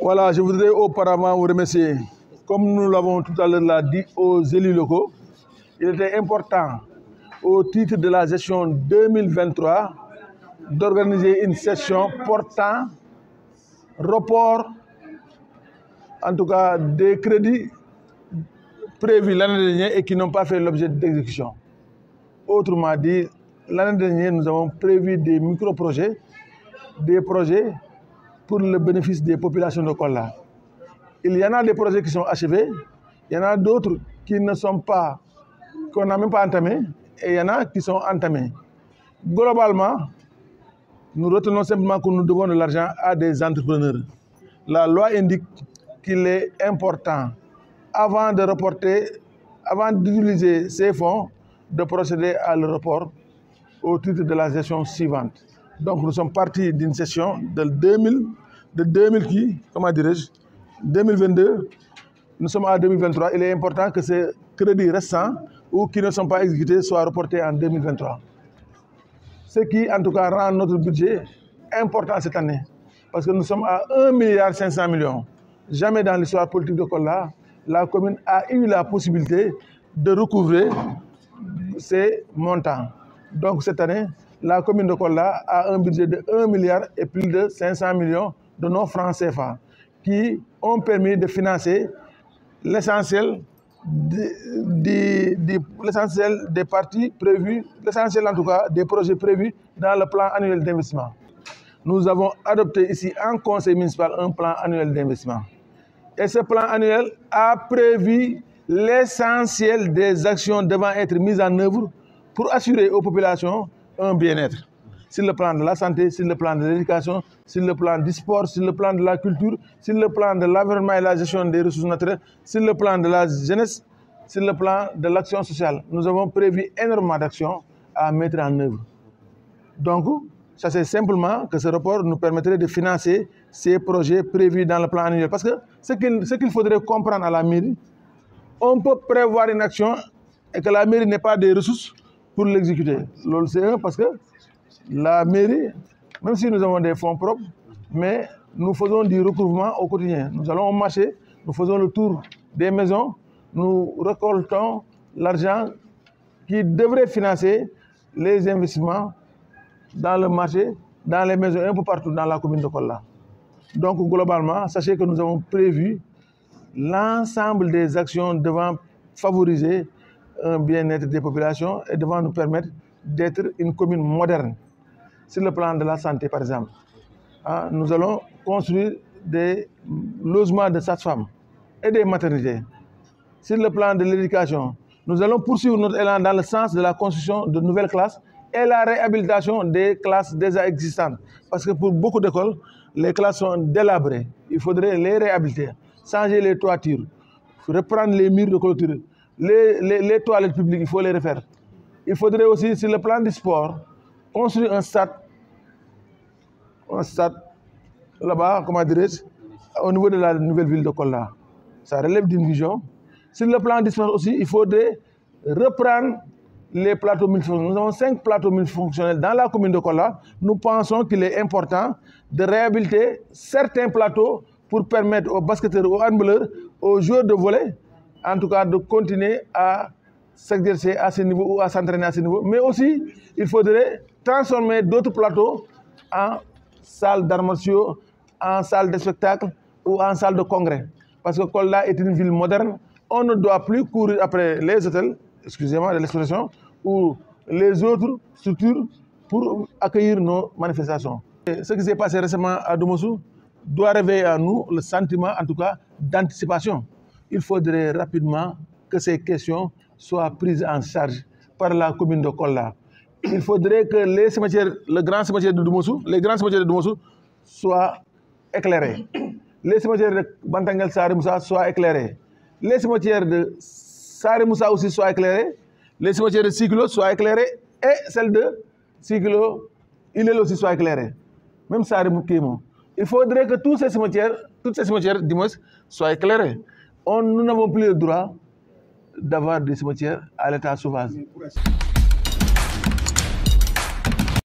Voilà, je voudrais auparavant vous remercier. Comme nous l'avons tout à l'heure dit aux élus locaux, il était important, au titre de la gestion 2023, d'organiser une session portant report, en tout cas des crédits prévus l'année dernière et qui n'ont pas fait l'objet d'exécution. Autrement dit, l'année dernière, nous avons prévu des micro-projets, des projets pour le bénéfice des populations de Kolla. Il y en a des projets qui sont achevés, il y en a d'autres qui ne sont pas, qu'on n'a même pas entamés, et il y en a qui sont entamés. Globalement, nous retenons simplement que nous devons de l'argent à des entrepreneurs. La loi indique qu'il est important, avant de reporter, avant d'utiliser ces fonds, de procéder à le report au titre de la gestion suivante. Donc nous sommes partis d'une session de 2022, nous sommes en 2023. Il est important que ces crédits restants ou qui ne sont pas exécutés soient reportés en 2023. Ce qui, en tout cas, rend notre budget important cette année. Parce que nous sommes à 1,5 milliard. Jamais dans l'histoire politique de Kolla, la commune a eu la possibilité de recouvrer ces montants. Donc cette année, la commune de Kolla a un budget de 1 milliard et plus de 500 millions de nos francs CFA qui ont permis de financer l'essentiel des parties prévues, l'essentiel en tout cas des projets prévus dans le plan annuel d'investissement. Nous avons adopté ici en conseil municipal un plan annuel d'investissement. Et ce plan annuel a prévu l'essentiel des actions devant être mises en œuvre pour assurer aux populations un bien-être. Sur le plan de la santé, sur le plan de l'éducation, sur le plan du sport, sur le plan de la culture, sur le plan de l'environnement et la gestion des ressources naturelles, sur le plan de la jeunesse, sur le plan de l'action sociale. Nous avons prévu énormément d'actions à mettre en œuvre. Donc, ça c'est simplement que ce report nous permettrait de financer ces projets prévus dans le plan annuel. Parce que ce qu'il faudrait comprendre à la mairie, on peut prévoir une action et que la mairie n'ait pas des ressources pour l'exécuter. C'est un parce que la mairie, même si nous avons des fonds propres, mais nous faisons du recouvrement au quotidien. Nous allons au marché, nous faisons le tour des maisons, nous récoltons l'argent qui devrait financer les investissements dans le marché, dans les maisons, un peu partout dans la commune de Kolla. Donc globalement, sachez que nous avons prévu l'ensemble des actions devant favoriser un bien-être des populations et devant nous permettre d'être une commune moderne. Sur le plan de la santé, par exemple, nous allons construire des logements de sages-femmes et des maternités. Sur le plan de l'éducation, nous allons poursuivre notre élan dans le sens de la construction de nouvelles classes et la réhabilitation des classes déjà existantes. Parce que pour beaucoup d'écoles, les classes sont délabrées. Il faudrait les réhabiliter, changer les toitures, reprendre les murs de clôture, les toilettes publiques, il faut les refaire. Il faudrait aussi, sur le plan du sport, construire un stade là-bas, comment dirais-je, au niveau de la nouvelle ville de Kolla. Ça relève d'une vision. Sur le plan du sport aussi, il faudrait reprendre les plateaux multifonctionnels. Nous avons 5 plateaux multifonctionnels dans la commune de Kolla. Nous pensons qu'il est important de réhabiliter certains plateaux pour permettre aux basketteurs, aux handballeurs, aux joueurs de volley, en tout cas de continuer à s'exercer à ce niveau ou à s'entraîner à ce niveau. Mais aussi, il faudrait transformer d'autres plateaux en salles d'arts martiaux, en salles de spectacle ou en salles de congrès. Parce que Kolla est une ville moderne. On ne doit plus courir après les hôtels, excusez-moi de l'expression, ou les autres structures pour accueillir nos manifestations. Et ce qui s'est passé récemment à Domossou doit réveiller à nous le sentiment, en tout cas, d'anticipation. Il faudrait rapidement que ces questions soient prises en charge par la commune de Kolla. Il faudrait que les cimetières, le grand cimetière de Domossou, les grands cimetières de Domossou soient éclairés. Les cimetières de Bantangel Sari Moussa soient éclairés. Les cimetières de Sari Moussa aussi soient éclairés. Les cimetières de Sikilo soient éclairés. Et celles de Sikilo, Ilel aussi soient éclairées. Même Sari Moukimo. Il faudrait que toutes ces cimetières, soient éclairées. Nous n'avons plus le droit d'avoir des cimetières à l'état sauvage.